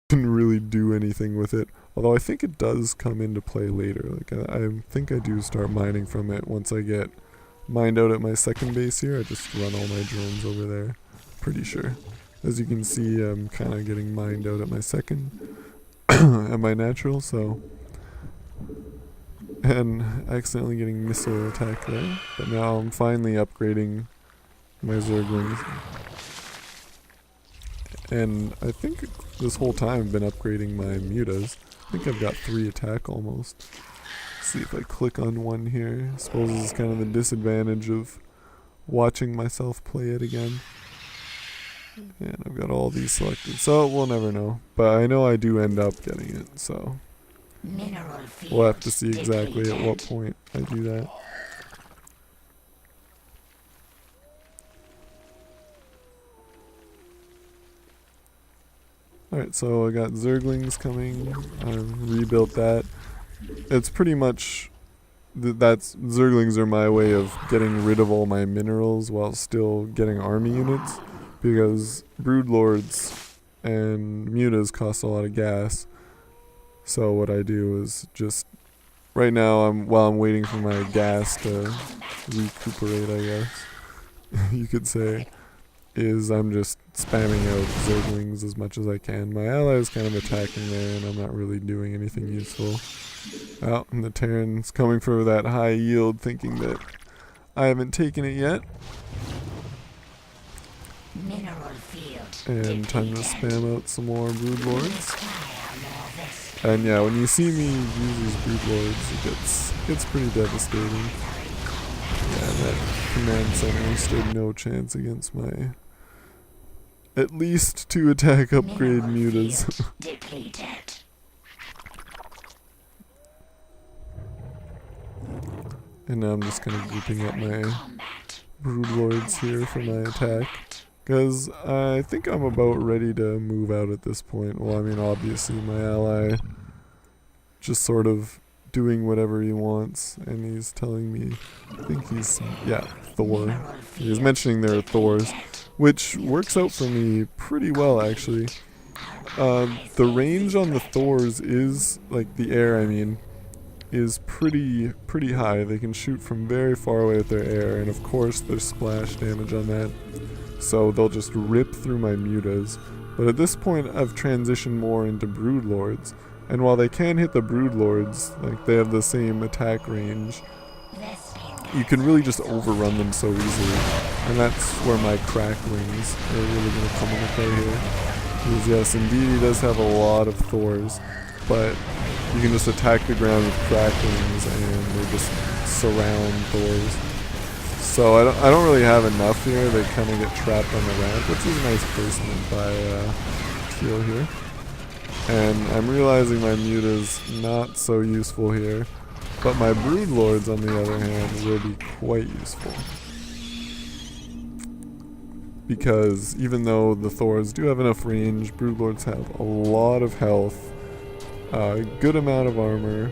didn't really do anything with it. Although I think it does come into play later. Like I think I do start mining from it once I get mined out at my second base here. I just run all my drones over there. Pretty sure. As you can see, I'm kind of getting mined out at my second, at my natural, so. And accidentally getting missile attack there. But now I'm finally upgrading my zerglings. And I think this whole time I've been upgrading my mutas. I think I've got 3 attack almost. Let's see if I click on one here. I suppose this is kind of the disadvantage of watching myself play it again. And I've got all these selected, so we'll never know. But I know I do end up getting it, so we'll have to see exactly at what point I do that. Alright, so I got zerglings coming. I rebuilt that. It's pretty much zerglings are my way of getting rid of all my minerals while still getting army units, because broodlords and mutas cost a lot of gas. So what I do is just right now, while I'm waiting for my gas to recuperate, I guess you could say, is I'm just spamming out zerglings as much as I can. My ally is kind of attacking there, and I'm not really doing anything useful. Oh, and the Terran's coming for that high yield, thinking that I haven't taken it yet. And time to spam out some more broodlords. And yeah, when you see me use these broodlords, it's pretty devastating. Yeah, that command center stood no chance against my at least 2 attack upgrade mutas. And now I'm just kind of grouping up my broodlords here for my attack, because I think I'm about ready to move out at this point. Well, I mean, obviously my ally just sort of doing whatever he wants, and he's telling me, I think he's, yeah, Thor. He's mentioning there are Thors, which works out for me pretty well, actually. The range on the Thors is, like the air, I mean, is pretty high. They can shoot from very far away with their air, and of course there's splash damage on that, so they'll just rip through my mutas. But at this point I've transitioned more into broodlords, and while they can hit the broodlords, like they have the same attack range, you can really just overrun them so easily, and that's where my cracklings are really going to come into play here. Because yes, indeed he does have a lot of Thors, but you can just attack the ground with cracklings and they just surround Thors. So I don't really have enough here. They kind of get trapped on the ramp, which is a nice placement by Teal here. And I'm realizing my muta's not so useful here, but my broodlords on the other hand will be quite useful. Because even though the Thors do have enough range, broodlords have a lot of health, a good amount of armor,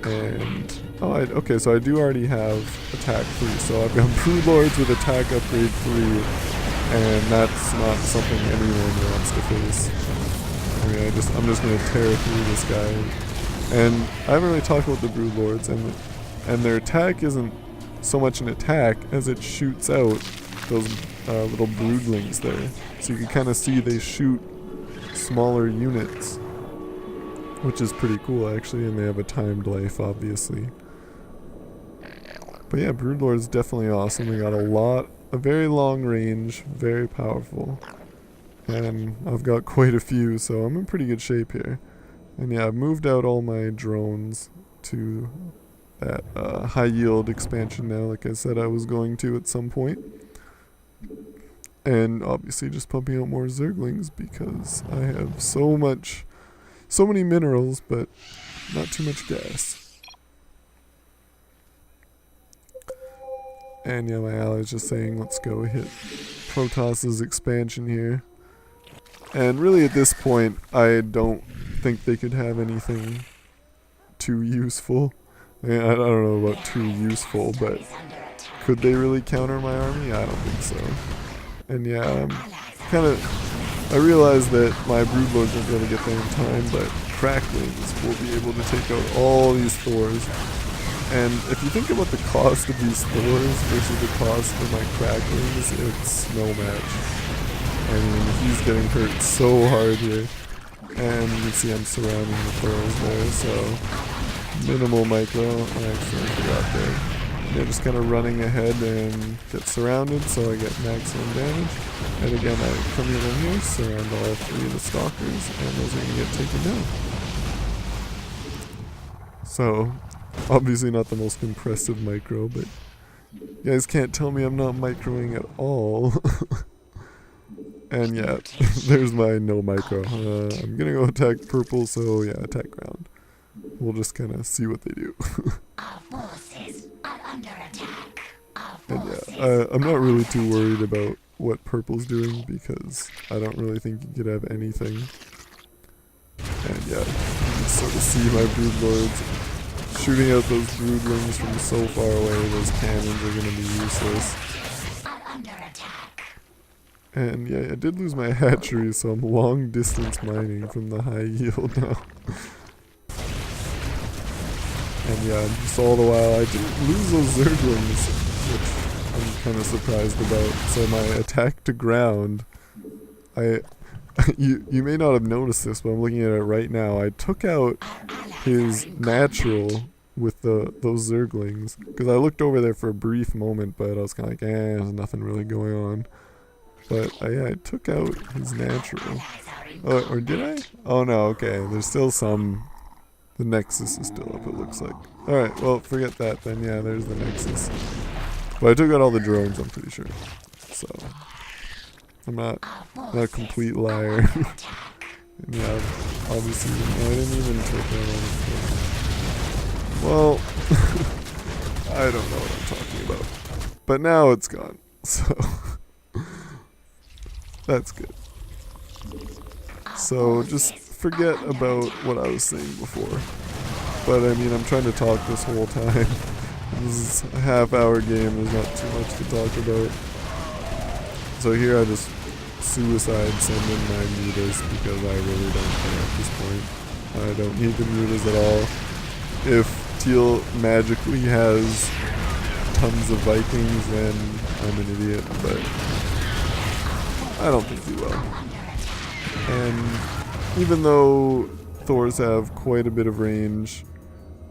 and okay, so I do already have attack 3, so I've got broodlords with attack upgrade 3, and that's not something anyone wants to face. I mean, I'm just gonna tear through this guy, and I haven't really talked about the broodlords, and their attack isn't so much an attack as it shoots out those little broodlings there, so you can kind of see they shoot smaller units, which is pretty cool actually, and they have a timed life obviously. But yeah, broodlord's definitely awesome. They got a very long range, very powerful, and I've got quite a few, so I'm in pretty good shape here. And yeah, I've moved out all my drones to that high yield expansion now, like I said I was going to at some point. And obviously just pumping out more zerglings because I have so many minerals, but not too much gas. And yeah, my ally's just saying, let's go hit Protos's expansion here. And really at this point, I don't think they could have anything too useful. I mean, I don't know about too useful, but could they really counter my army? I don't think so. And yeah, I'm kind of I realized that my broodlords aren't going to get there in time, but cracklings will be able to take out all these Thors. And if you think about the cost of these Thors versus the cost of my cracklings, it's no match. I mean, he's getting hurt so hard here. And you can see I'm surrounding the Thors there, so minimal micro. I actually forgot there. Yeah, just kind of running ahead and get surrounded so I get maximum damage. And again, I come in here, surround all 3 of the stalkers, and those are going to get taken down. So, obviously not the most impressive micro, but you guys can't tell me I'm not microing at all. And yeah, there's my no micro. I'm going to go attack purple, so yeah, attack ground. We'll just kind of see what they do. Our forces are under attack. And yeah, I'm not really too worried about what purple's doing because I don't really think you could have anything. And yeah, you can sort of see my broodlords shooting out those broodlings from so far away. Those cannons are going to be useless. And yeah, I did lose my hatchery, so I'm long distance mining from the high yield now. And yeah, just all the while I didn't lose those zerglings, which I'm kind of surprised about. So my attack to ground, you may not have noticed this, but I'm looking at it right now. I took out his natural with those zerglings, because I looked over there for a brief moment, but I was kind of like, there's nothing really going on. But yeah, I took out his natural. Or did I? Oh no, okay, there's still some. The Nexus is still up, it looks like. Alright, well, forget that then. Yeah, there's the Nexus. But I took out all the drones, I'm pretty sure. So, I'm not a complete liar. And yeah, obviously, no, I didn't even take out all the drones. Well, I don't know what I'm talking about. But now it's gone, so that's good. So, just forget about what I was saying before. But I mean, I'm trying to talk this whole time. This is a half-hour game, there's not too much to talk about. So here I just suicide send in my mutas because I really don't care at this point. I don't need the mutas at all. If Teal magically has tons of Vikings, then I'm an idiot, but I don't think he will. And even though Thors have quite a bit of range,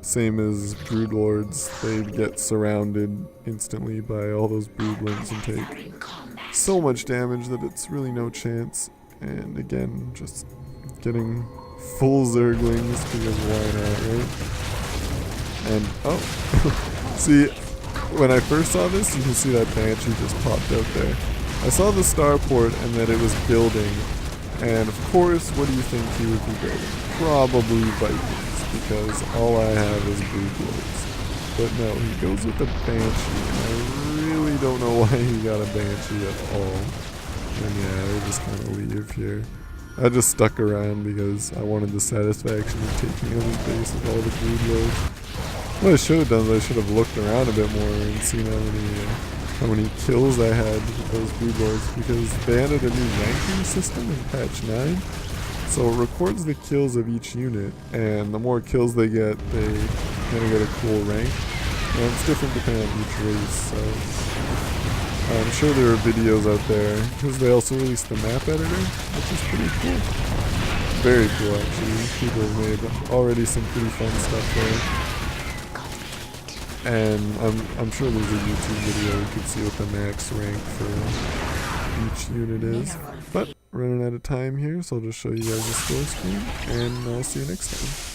same as Broodlords, they get surrounded instantly by all those Broodlings and take so much damage that it's really no chance. And again, just getting full Zerglings because why not, right? And, oh, see, when I first saw this, you can see that Banshee just popped out there. I saw the starport and that it was building. And of course, what do you think he would be building? Probably Vikings, because all I have is Broodlords. But no, he goes with the Banshee, and I really don't know why he got a Banshee at all. And yeah, I just kind of leave here. I just stuck around because I wanted the satisfaction of taking out his base with all the Broodlords. What I should have done is I should have looked around a bit more and seen how many kills I had with those Broodlords, because they added a new ranking system in patch 9. So it records the kills of each unit, and the more kills they get, they kind of get a cool rank. And it's different depending on each race, so I'm sure there are videos out there, because they also released the map editor, which is pretty cool. Very cool, actually. People have made already some pretty fun stuff there. And I'm sure there's a YouTube video you can see what the max rank for each unit is. But running out of time here, so I'll just show you guys the score screen, and I'll see you next time.